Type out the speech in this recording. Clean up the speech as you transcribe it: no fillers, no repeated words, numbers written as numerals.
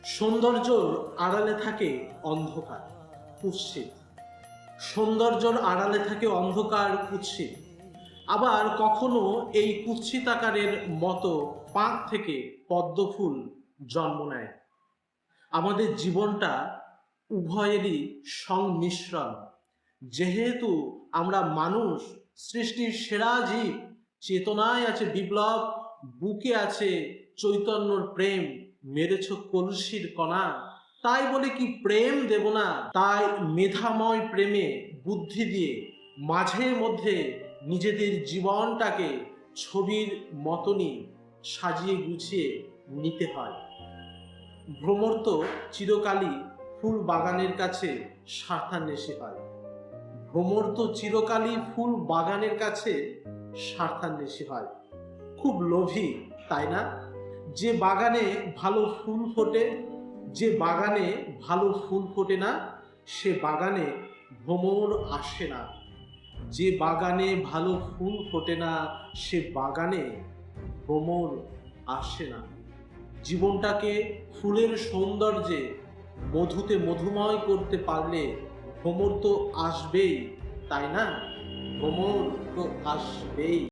সৌন্দর্যর আড়ালে থাকে অন্ধকার, কুৎসিত। সৌন্দর্যর আড়ালে থাকে অন্ধকার, কুৎসিত। আবার কখনো এই কুৎসিতাকারের মতো পাঁক থেকে পদ্মফুল জন্ম নেয়। আমাদের জীবনটা উভয়েরই সংমিশ্রণ। যেহেতু আমরা মানুষ, সৃষ্টির সেরা জীব, চেতনায় আছে বিপ্লব, বুকে আছে চৈতন্যর প্রেম, মেরেছ কলসির কণা, তাই বলে কি প্রেম দেব না? তাই মেধাময় প্রেমে বুদ্ধি দিয়ে মাঝে মধ্যে নিজেদের জীবনটাকে ছবির মতনই সাজিয়ে গুছিয়ে নিতে হয়। ভ্রমর তো চিরকালই ফুল বাগানের কাছে স্বার্থান্বেষী হয়। ভ্রমর তো চিরকালই ফুল বাগানের কাছে স্বার্থান্বেষী হয়। খুব লোভী, তাই না? যে বাগানে ভালো ফুল ফোটে, যে বাগানে ভালো ফুল ফোটে না, সে বাগানে ভ্রমর আসে না। যে বাগানে ভালো ফুল ফোটে না, সে বাগানে ভ্রমর আসে না। জীবনটাকে ফুলের সৌন্দর্যে মধুতে মধুময় করতে পারলে ভ্রমর তো আসবেই, তাই না? ভ্রমর তো আসবেই।